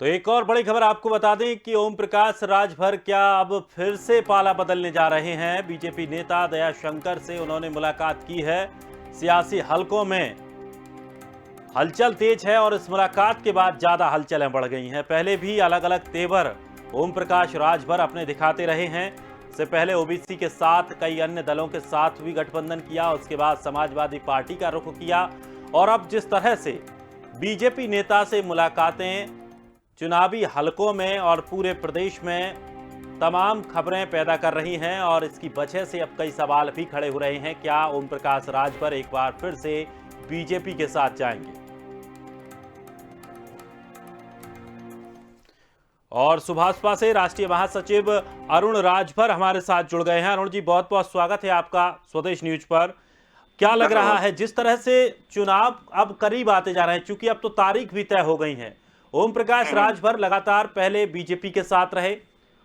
तो एक और बड़ी खबर आपको बता दें कि ओम प्रकाश राजभर क्या अब फिर से पाला बदलने जा रहे हैं। बीजेपी नेता दयाशंकर से उन्होंने मुलाकात की है। सियासी हलकों में हलचल तेज है और इस मुलाकात के बाद ज्यादा हलचलें बढ़ गई हैं। पहले भी अलग अलग तेवर ओम प्रकाश राजभर अपने दिखाते रहे हैं। इससे पहले ओबीसी के साथ कई अन्य दलों के साथ भी गठबंधन किया, उसके बाद समाजवादी पार्टी का रुख किया और अब जिस तरह से बीजेपी नेता से मुलाकातें चुनावी हलकों में और पूरे प्रदेश में तमाम खबरें पैदा कर रही हैं और इसकी वजह से अब कई सवाल भी खड़े हो रहे हैं। क्या ओम प्रकाश राजभर एक बार फिर से बीजेपी के साथ जाएंगे? और सुभाषपा से राष्ट्रीय महासचिव अरुण राजभर हमारे साथ जुड़ गए हैं। अरुण जी, बहुत बहुत स्वागत है आपका स्वदेश न्यूज पर। क्या लग रहा है जिस तरह से चुनाव अब करीब आते जा रहे हैं, चूंकि अब तो तारीख भी तय हो गई है, ओम प्रकाश राजभर लगातार पहले बीजेपी के साथ रहे,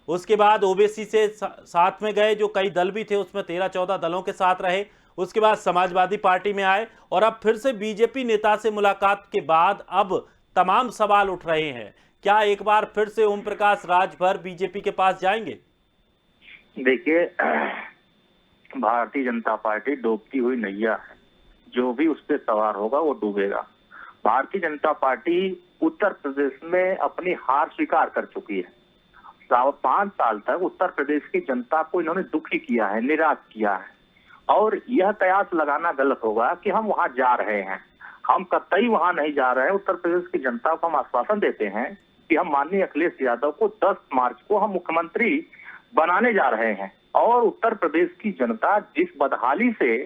उसके बाद ओबीसी से साथ में गए, जो कई दल भी थे उसमें 13-14 दलों के साथ रहे, उसके बाद समाजवादी पार्टी में आए और अब फिर से बीजेपी नेता से मुलाकात के बाद अब तमाम सवाल उठ रहे हैं। क्या एक बार फिर से ओम प्रकाश राजभर बीजेपी के पास जाएंगे? देखिए, भारतीय जनता पार्टी डूबती हुई नैया है। जो भी उस पर सवार होगा वो डूबेगा। भारतीय जनता पार्टी उत्तर प्रदेश में अपनी हार स्वीकार कर चुकी है। 5 साल तक उत्तर प्रदेश की जनता को इन्होंने दुखी किया है, निराश किया है और यह कयास लगाना गलत होगा कि हम वहां जा रहे हैं। हम कतई वहां नहीं जा रहे हैं। उत्तर प्रदेश की जनता को हम आश्वासन देते हैं कि हम माननीय अखिलेश यादव को 10 मार्च को हम मुख्यमंत्री बनाने जा रहे हैं और उत्तर प्रदेश की जनता जिस बदहाली से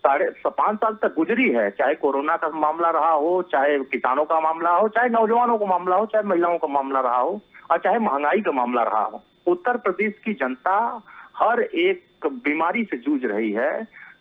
5.5 साल तक गुजरी है, चाहे कोरोना का मामला रहा हो, चाहे किसानों का मामला हो, चाहे नौजवानों का मामला हो, चाहे महिलाओं का मामला रहा हो और चाहे महंगाई का मामला रहा हो, उत्तर प्रदेश की जनता हर एक बीमारी से जूझ रही है।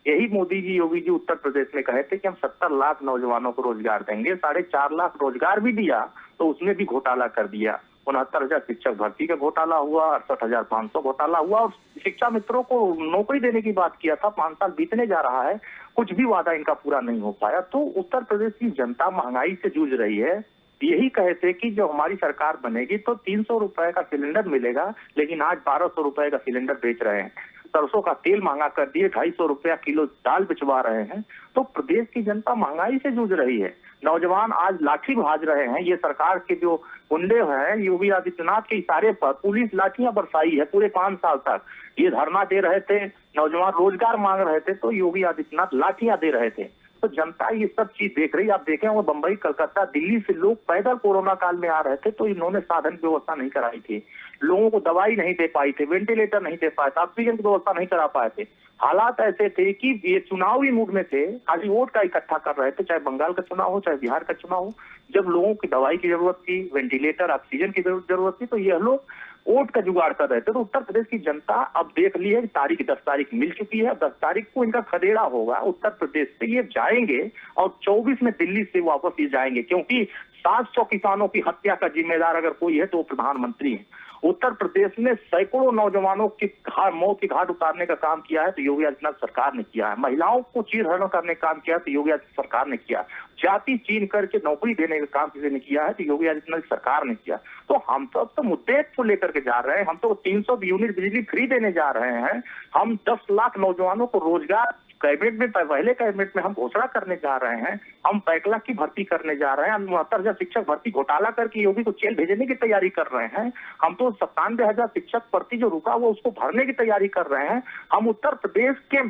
यही मोदी जी, योगी जी उत्तर प्रदेश में कहे थे कि हम 70 लाख नौजवानों को रोजगार देंगे। 4.5 लाख रोजगार भी दिया तो उसमें भी घोटाला कर दिया। 69,000 शिक्षक भर्ती का घोटाला हुआ, 68,500 घोटाला हुआ और शिक्षा मित्रों को नौकरी देने की बात किया था। 5 साल बीतने जा रहा है, कुछ भी वादा इनका पूरा नहीं हो पाया। तो उत्तर प्रदेश की जनता महंगाई से जूझ रही है। यही कहे थे कि जो हमारी सरकार बनेगी तो 300 रुपए का सिलेंडर मिलेगा, लेकिन आज 1200 रुपए का सिलेंडर बेच रहे हैं। सरसों का तेल महंगा कर दिए, 250 रुपया किलो दाल बिचवा रहे हैं। तो प्रदेश की जनता महंगाई से जूझ रही है। नौजवान आज लाठी भाज रहे हैं। ये सरकार के जो गुंडे हैं, योगी आदित्यनाथ के इशारे पर पुलिस लाठियां बरसाई है पूरे 5 साल तक। ये धरना दे रहे थे, नौजवान रोजगार मांग रहे थे तो योगी आदित्यनाथ लाठियां दे रहे थे। तो जनता ये सब चीज देख रही है। आप देखें वो बंबई, कलकत्ता, दिल्ली से लोग पैदल कोरोना काल में आ रहे थे तो इन्होंने साधन व्यवस्था नहीं कराई थी। लोगों को दवाई नहीं दे पाई थे, वेंटिलेटर नहीं दे पाए थे, ऑक्सीजन की व्यवस्था नहीं करा पाए थे। हालात ऐसे थे कि ये चुनावी मूड में थे, खाली वोट का इकट्ठा कर रहे थे, चाहे बंगाल का चुनाव हो, चाहे बिहार का चुनाव हो। जब लोगों की दवाई की जरूरत थी, वेंटिलेटर, ऑक्सीजन की जरूरत थी तो यह लोग वोट का जुगाड़ कर रहे थे। तो उत्तर प्रदेश की जनता अब देख ली है कि 10 तारीख मिल चुकी है। 10 तारीख को इनका खदेड़ा होगा। उत्तर प्रदेश से ये जाएंगे और 24 में दिल्ली से वापस ये जाएंगे, क्योंकि 700 किसानों की हत्या का जिम्मेदार अगर कोई है तो वो प्रधानमंत्री है। उत्तर प्रदेश में सैकड़ों नौजवानों की मौत की घाट उतारने का काम किया है तो योगी आदित्यनाथ सरकार ने किया है। महिलाओं को चीरहरण करने का काम किया तो योगी आदित्यनाथ सरकार ने किया। जाति चीन करके नौकरी देने का काम किसी ने किया है तो योगी आदित्यनाथ सरकार ने किया। तो हम तो अब तो मुद्दे को लेकर के जा रहे हैं। हम तो 300 यूनिट बिजली फ्री देने जा रहे हैं। हम 10 लाख नौजवानों को रोजगार कैबिनेट में, पहले कैबिनेट में हम घोषणा करने जा रहे हैं। हम 5 लाख की भर्ती करने जा रहे हैं। 69,000 शिक्षक भर्ती घोटाला करके योगी को जेल भेजने की तैयारी कर रहे हैं। हम तो 97,000 शिक्षक भर्ती जो रुका वो उसको भरने की तैयारी कर रहे हैं। हम उत्तर प्रदेश के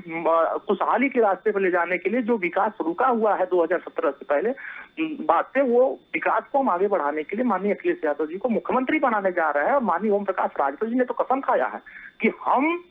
खुशहाली के रास्ते पर ले जाने के लिए जो विकास रुका हुआ है 2017 से पहले बात से, वो विकास को हम आगे बढ़ाने के लिए माननीय अखिलेश यादव जी को मुख्यमंत्री बनाने जा रहे हैं। और माननीय ओम प्रकाश राजभर जी ने तो कसम खाया है कि हम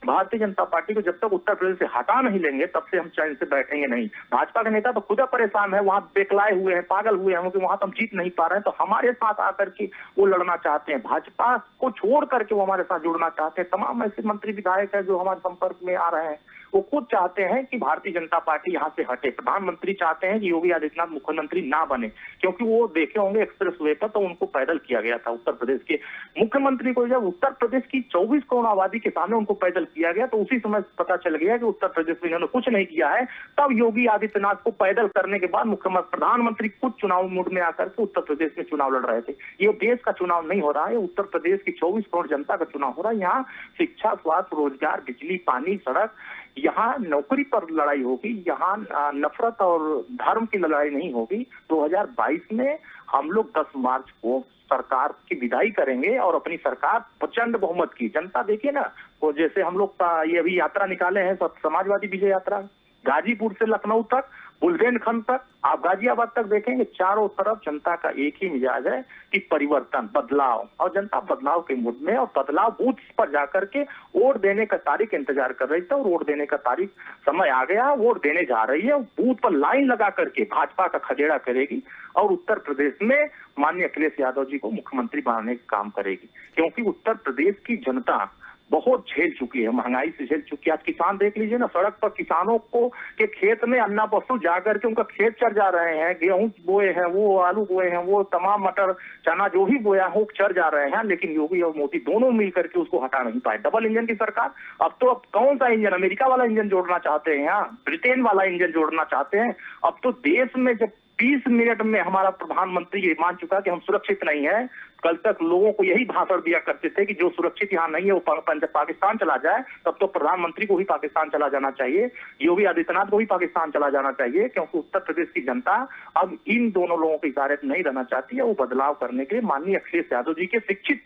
भारतीय जनता पार्टी को जब तक उत्तर प्रदेश से हटा नहीं लेंगे तब से हम चैन से बैठेंगे नहीं। भाजपा के नेता तो खुद परेशान है, वहां बेकलाए हुए हैं, पागल हुए हैं कि वहां तो हम जीत नहीं पा रहे हैं। तो हमारे साथ आकर के वो लड़ना चाहते हैं। भाजपा को छोड़ करके वो हमारे साथ जुड़ना चाहते हैं। तमाम ऐसे मंत्री विधायक है जो हमारे संपर्क में आ रहे हैं। वो खुद चाहते हैं कि भारतीय जनता पार्टी यहाँ से हटे। प्रधानमंत्री चाहते हैं कि योगी आदित्यनाथ मुख्यमंत्री ना बने, क्योंकि वो देखे होंगे एक्सप्रेस वे पर तो उनको पैदल किया गया था। उत्तर प्रदेश के मुख्यमंत्री को जब उत्तर प्रदेश की 24 करोड़ आबादी के सामने उनको पैदल किया गया तो उसी समय पता चल गया कि उत्तर प्रदेश में इन्होंने कुछ नहीं किया है। तब योगी आदित्यनाथ को पैदल करने के बाद मुख्यमंत्री प्रधानमंत्री खुद चुनाव मूड में आकर के उत्तर प्रदेश में चुनाव लड़ रहे थे। ये देश का चुनाव नहीं हो रहा है, उत्तर प्रदेश की 24 करोड़ जनता का चुनाव हो रहा है। यहाँ शिक्षा, स्वास्थ्य, रोजगार, बिजली, पानी, सड़क, यहाँ नौकरी पर लड़ाई होगी, यहाँ नफरत और धर्म की लड़ाई नहीं होगी। 2022 में हम लोग 10 मार्च को सरकार की विदाई करेंगे और अपनी सरकार प्रचंड बहुमत की। जनता देखिए ना, वो जैसे हम लोग ये अभी यात्रा निकाले हैं समाजवादी विजय यात्रा, गाजीपुर से लखनऊ तक, बुंदेलखंड तक, आप गाजियाबाद तक देखेंगे, चारों तरफ जनता का एक ही मिजाज है कि परिवर्तन, बदलाव, और जनता बदलाव के मूड में, और बदलाव बूथ पर जाकर के वोट देने का तारीख इंतजार कर रही थी और वोट देने का तारीख समय आ गया, वोट देने जा रही है। बूथ पर लाइन लगा करके भाजपा का खदेड़ा करेगी और उत्तर प्रदेश में माननीय अखिलेश यादव जी को मुख्यमंत्री बनाने का काम करेगी, क्योंकि उत्तर प्रदेश की जनता बहुत झेल चुकी है, महंगाई से झेल चुकी है। आज किसान देख लीजिए ना, सड़क पर किसानों को के खेत में अन्ना पशु जाकर के उनका खेत चर जा रहे हैं, गेहूं बोए हैं, वो आलू बोए हैं, वो तमाम मटर चना जो भी बोया हो चर जा रहे हैं, लेकिन योगी और मोदी दोनों मिलकर के उसको हटा नहीं पाए। डबल इंजन की सरकार, अब कौन सा इंजन, अमेरिका वाला इंजन जोड़ना चाहते हैं, यहाँ ब्रिटेन वाला इंजन जोड़ना चाहते हैं। अब तो देश में जब 20 मिनट में हमारा प्रधानमंत्री ये मान चुका कि हम सुरक्षित नहीं है। कल तक लोगों को यही भाषण दिया करते थे कि जो सुरक्षित यहाँ नहीं है वो पाकिस्तान चला जाए, तब तो प्रधानमंत्री को भी पाकिस्तान चला जाना चाहिए, योगी आदित्यनाथ को भी पाकिस्तान चला जाना चाहिए, क्योंकि उत्तर प्रदेश की जनता अब इन दोनों लोगों के इशारे में नहीं रहना चाहती है। वो बदलाव करने के लिए माननीय अखिलेश यादव जी के शिक्षित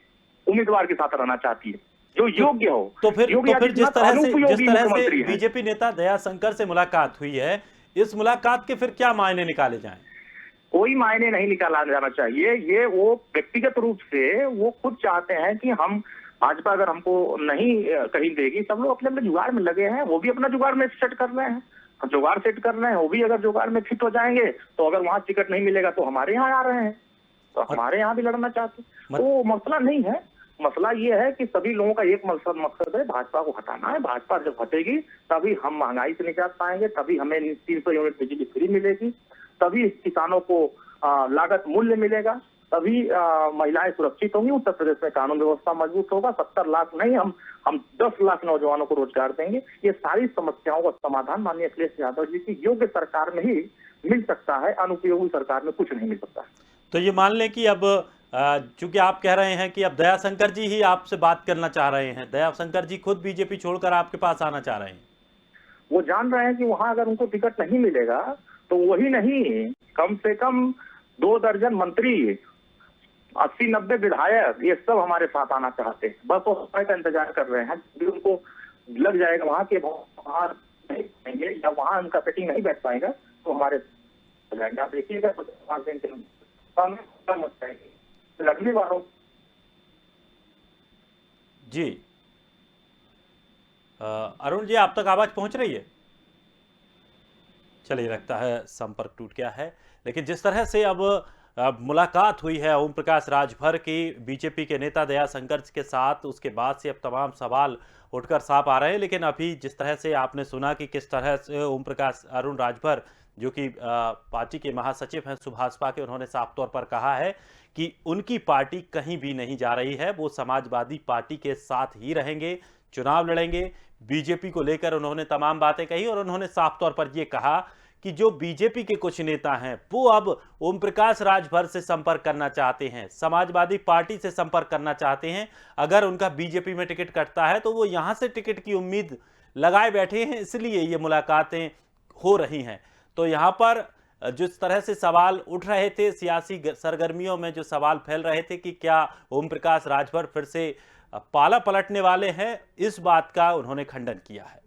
उम्मीदवार के साथ रहना चाहती है जो योग्य हो। तो फिर जिस तरह से बीजेपी नेता दयाशंकर से मुलाकात हुई है, इस मुलाकात के फिर क्या मायने निकाले जाएं? कोई मायने नहीं निकाला जाना चाहिए। ये वो व्यक्तिगत रूप से वो खुद चाहते हैं कि हम भाजपा अगर हमको नहीं कहीं देगी, सब लोग अपने अपने जुगाड़ में लगे हैं, वो भी अपना जुगाड़ में सेट कर रहे हैं, जुगाड़ सेट कर रहे हैं, वो भी अगर जुगाड़ में फिट हो जाएंगे तो अगर वहां टिकट नहीं मिलेगा तो हमारे यहाँ आ रहे हैं, तो हमारे यहाँ भी लड़ना चाहते हैं। तो मसला नहीं है, मसला ये है कि सभी लोगों का एक मकसद है, भाजपा को हटाना है। भाजपा जब हटेगी तभी हम महंगाई से निजात पाएंगे, तभी हमें 300 यूनिट बिजली फ्री मिलेगी, तभी किसानों को लागत मूल्य मिलेगा, तभी महिलाएं सुरक्षित होंगी, उत्तर प्रदेश में कानून व्यवस्था मजबूत होगा। 70 लाख नहीं, हम 10 लाख नौजवानों को रोजगार देंगे। ये सारी समस्याओं का समाधान माननीय अखिलेश यादव जी की योग्य सरकार में ही मिल सकता है, अनुपयोगी सरकार में कुछ नहीं मिल सकता। तो ये मान लें कि अब चूंकि आप कह रहे हैं कि अब दयाशंकर जी ही आपसे बात करना चाह रहे हैं, दयाशंकर जी खुद बीजेपी छोड़कर आपके पास आना चाह रहे हैं। वो जान रहे हैं कि वहां अगर उनको टिकट नहीं मिलेगा तो वही नहीं, कम से कम 2 दर्जन मंत्री, 80-90 विधायक, ये सब हमारे साथ आना चाहते हैं। बस वो समय का इंतजार कर रहे हैं, उनको लग जाएगा वहां के बाहर नहीं पाएंगे या वहां उनका सेटिंग नहीं बैठ पाएगा तो हमारे जाएंगे। आप देखिएगा 5 दिन के लगने वालों। जी अरुण जी, आप तक आवाज पहुंच रही है? चलिए, लगता है संपर्क टूट गया है। लेकिन जिस तरह से अब मुलाकात हुई है ओम प्रकाश राजभर की बीजेपी के नेता दयाशंकर के साथ, उसके बाद से अब तमाम सवाल उठकर साफ आ रहे हैं। लेकिन अभी जिस तरह से आपने सुना कि किस तरह से ओम प्रकाश अरुण राजभर, जो कि पार्टी के महासचिव हैं सुभाषपा के, उन्होंने साफ तौर पर कहा है कि उनकी पार्टी कहीं भी नहीं जा रही है, वो समाजवादी पार्टी के साथ ही रहेंगे, चुनाव लड़ेंगे। बीजेपी को लेकर उन्होंने तमाम बातें कही और उन्होंने साफ तौर पर यह कहा कि जो बीजेपी के कुछ नेता हैं वो अब ओम प्रकाश राजभर से संपर्क करना चाहते हैं, समाजवादी पार्टी से संपर्क करना चाहते हैं। अगर उनका बीजेपी में टिकट कटता है तो वो यहां से टिकट की उम्मीद लगाए बैठे हैं, इसलिए ये मुलाकातें हो रही हैं। तो यहां पर जिस तरह से सवाल उठ रहे थे, सियासी सरगर्मियों में जो सवाल फैल रहे थे कि क्या ओम प्रकाश राजभर फिर से पाला पलटने वाले हैं, इस बात का उन्होंने खंडन किया है।